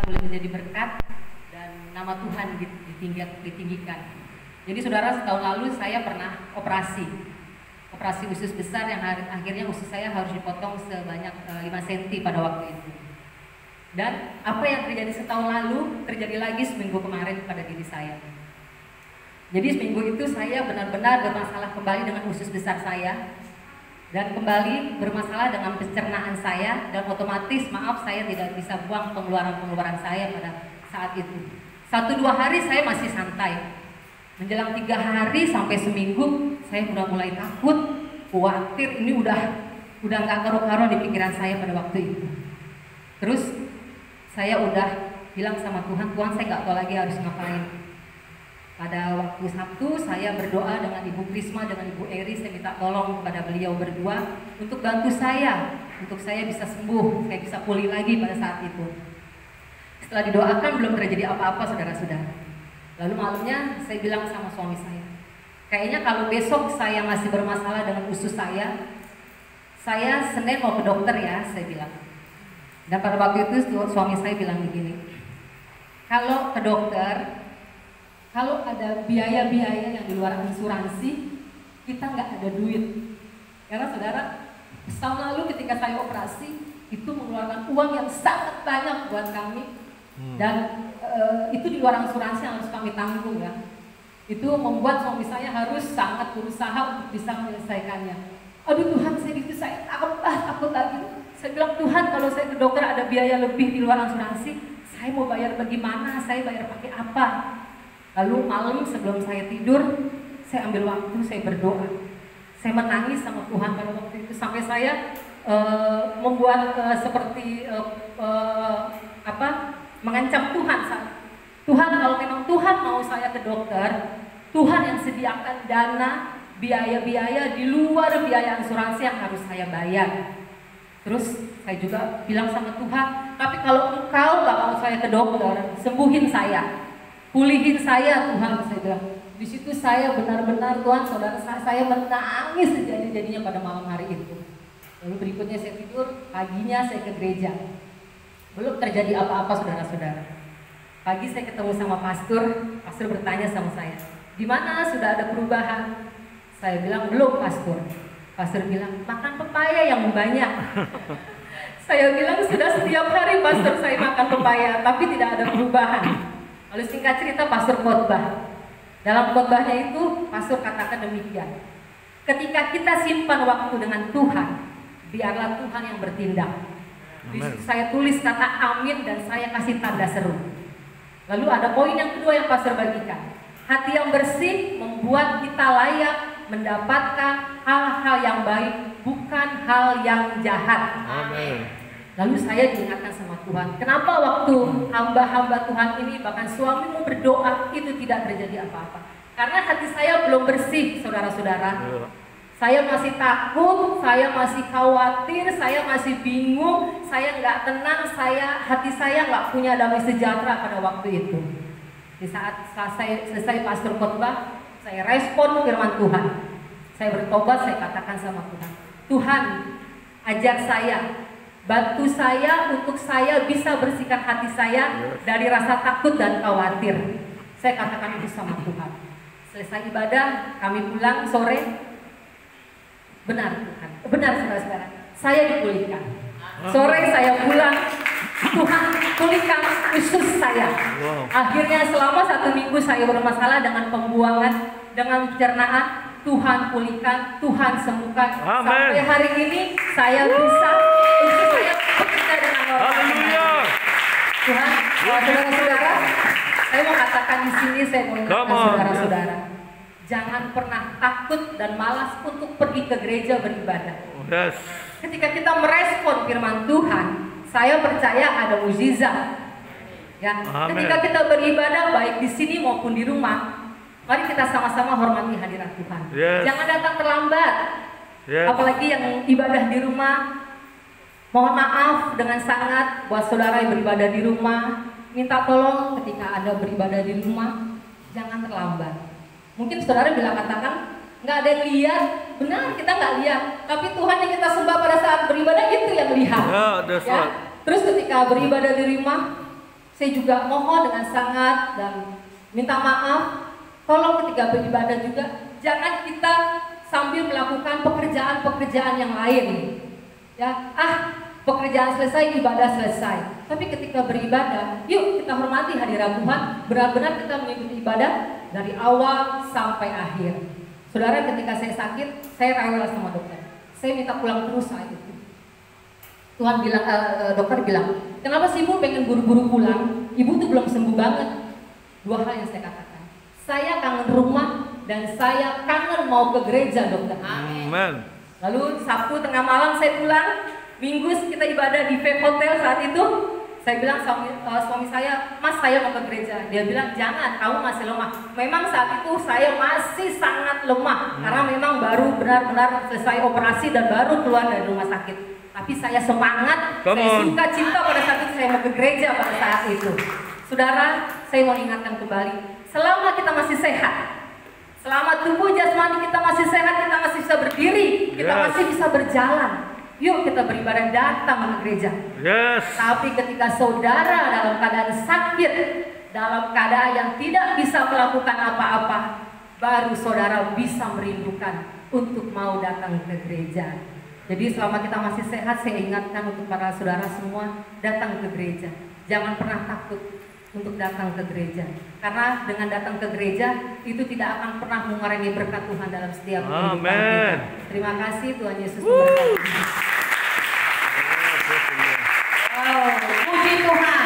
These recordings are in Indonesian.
boleh menjadi berkat dan nama Tuhan ditinggikan. Jadi saudara, setahun lalu saya pernah operasi usus besar yang akhirnya usus saya harus dipotong sebanyak 5 cm pada waktu itu. Dan apa yang terjadi setahun lalu terjadi lagi seminggu kemarin pada diri saya. Jadi seminggu itu saya benar-benar bermasalah kembali dengan usus besar saya dan kembali bermasalah dengan pencernaan saya, dan otomatis saya tidak bisa buang pengeluaran saya pada saat itu. 1-2 hari saya masih santai. Menjelang 3 hari sampai seminggu saya udah mulai takut, khawatir, ini udah nggak karu-karu di pikiran saya pada waktu itu. Terus saya udah bilang sama Tuhan, Tuhan saya nggak tahu lagi harus ngapain. Pada waktu Sabtu saya berdoa dengan Ibu Krisma, dengan Ibu Eri, saya minta tolong kepada beliau berdua untuk bantu saya, untuk saya bisa sembuh, saya bisa pulih lagi pada saat itu. Setelah didoakan belum terjadi apa-apa saudara-saudara. Lalu malamnya saya bilang sama suami saya, kayaknya kalau besok saya masih bermasalah dengan usus saya Senin mau ke dokter ya, saya bilang. Dan pada waktu itu suami saya bilang begini, kalau ke dokter, kalau ada biaya-biaya yang di luar asuransi, kita nggak ada duit. Karena saudara, setahun lalu ketika saya operasi, itu mengeluarkan uang yang sangat banyak buat kami. Dan itu di luar asuransi yang harus kami tanggung ya. Itu membuat suami saya harus sangat berusaha untuk bisa menyelesaikannya. Aduh Tuhan, saya takut lagi. Saya bilang, Tuhan, kalau saya ke dokter ada biaya lebih di luar asuransi, saya mau bayar bagaimana? Saya bayar pakai apa? Lalu malam sebelum saya tidur, saya ambil waktu, saya berdoa. Saya menangis sama Tuhan pada waktu itu, sampai saya membuat seperti mengancam Tuhan. Tuhan, kalau memang Tuhan mau saya ke dokter, Tuhan yang sediakan dana, biaya-biaya di luar biaya asuransi yang harus saya bayar. Terus saya juga bilang sama Tuhan, tapi kalau Engkau gak mau saya ke dokter, sembuhin saya, pulihin saya Tuhan, saya bilang. Di situ saya benar-benar, Tuhan, saudara saya menangis sejadi-jadinya pada malam hari itu. Lalu berikutnya saya tidur, paginya saya ke gereja. Belum terjadi apa-apa saudara-saudara. Pagi saya ketemu sama pastor bertanya sama saya, di mana sudah ada perubahan? Saya bilang, belum pastor. Pastor bilang, makan pepaya yang banyak. Saya bilang, sudah setiap hari pastor saya makan pepaya, tapi tidak ada perubahan. Lalu singkat cerita pastor khotbah. Dalam khotbahnya itu pastor katakan demikian, ketika kita simpan waktu dengan Tuhan, biarlah Tuhan yang bertindak. Saya tulis kata amin dan saya kasih tanda seru. Lalu ada poin yang kedua yang pastor bagikan, hati yang bersih membuat kita layak mendapatkan hal-hal yang baik, bukan hal yang jahat. Amin. Lalu saya diingatkan sama Tuhan, kenapa waktu hamba-hamba Tuhan ini, bahkan suamimu berdoa, itu tidak terjadi apa-apa? Karena hati saya belum bersih, saudara-saudara. Saya masih takut, saya masih khawatir, saya masih bingung, saya nggak tenang, hati saya nggak punya damai sejahtera pada waktu itu. Di saat selesai pastor khotbah, saya respon firman Tuhan. Saya bertobat, saya katakan sama Tuhan, Tuhan, ajar saya, bantu saya untuk saya bisa bersihkan hati saya dari rasa takut dan khawatir. Saya katakan itu sama Tuhan. Selesai ibadah, kami pulang sore. Benar Tuhan, benar saudara-saudara, saya dipulihkan. Sore saya pulang, Tuhan pulihkan usus saya. Akhirnya selama 1 minggu saya bermasalah dengan pembuangan, dengan pencernaan, Tuhan pulihkan, Tuhan sembuhkan. Amen. Sampai hari ini saya bisa, usus saya bekerja dengan normal. Tuhan, saudara-saudara, saya mau katakan di sini, saya mau katakan saudara-saudara, jangan pernah takut dan malas untuk pergi ke gereja beribadah. Yes. Ketika kita merespon firman Tuhan, saya percaya ada mukjizat. Ya, ketika kita beribadah baik di sini maupun di rumah, mari kita sama-sama hormati hadirat Tuhan. Yes. Jangan datang terlambat. Yes. Apalagi yang ibadah di rumah, mohon maaf dengan sangat buat saudara yang beribadah di rumah, minta tolong ketika Anda beribadah di rumah, jangan terlambat. Mungkin saudara bila katakan, nggak ada yang lihat, benar kita nggak lihat, tapi Tuhan yang kita sembah pada saat beribadah itu yang lihat. Yeah, that's ya. right. Terus ketika beribadah di rumah, Saya juga mohon dengan sangat dan minta maaf, tolong ketika beribadah juga jangan kita sambil melakukan pekerjaan-pekerjaan yang lain. Ya, pekerjaan selesai, ibadah selesai. Tapi ketika beribadah, yuk kita hormati hadirat Tuhan, benar-benar kita mengikuti ibadah dari awal sampai akhir. Saudara, ketika saya sakit, saya rewel sama dokter. Saya minta pulang terus saat itu. Tuhan bilang, dokter bilang, kenapa sih ibu pengen buru-buru pulang? Ibu tuh belum sembuh banget. Dua hal yang saya katakan. Saya kangen rumah dan saya kangen mau ke gereja, dokter. Amin. Lalu Sabtu tengah malam saya pulang. Minggu kita ibadah di Vape Hotel saat itu. Saya bilang suami saya, Mas saya mau ke gereja. Dia bilang jangan, kamu masih lemah. Memang saat itu saya masih sangat lemah karena memang baru benar-benar selesai operasi dan baru keluar dari rumah sakit. Tapi saya semangat, saya suka cinta pada saat itu saya mau ke gereja pada saat itu. Saudara, saya mau ingatkan kembali, selama kita masih sehat, selama tubuh jasmani kita masih sehat, kita masih bisa berdiri, kita masih bisa berjalan. Yuk kita beribadah, datang ke gereja. Tapi ketika saudara dalam keadaan sakit, dalam keadaan yang tidak bisa melakukan apa-apa, baru saudara bisa merindukan untuk mau datang ke gereja. Jadi selama kita masih sehat, saya ingatkan untuk para saudara semua, datang ke gereja. Jangan pernah takut untuk datang ke gereja. Karena dengan datang ke gereja, itu tidak akan pernah mengurangi berkat Tuhan dalam setiap kehidupan kita. Terima kasih, Tuhan Yesus memberkati. Puji Tuhan.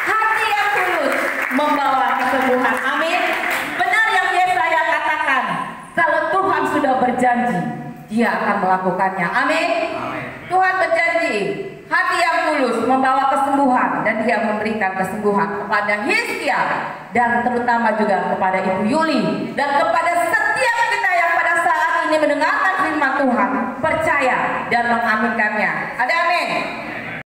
Hati yang tulus membawa kesembuhan. Amin. Benar yang Yesaya katakan. Kalau Tuhan sudah berjanji, Dia akan melakukannya. Amin. Tuhan berjanji, hati yang tulus membawa kesembuhan dan Dia memberikan kesembuhan kepada Hizkia dan terutama juga kepada Ibu Yuli dan kepada setiap kita yang pada saat ini mendengarkan firman Tuhan, percaya dan mengaminkannya. Ada amin.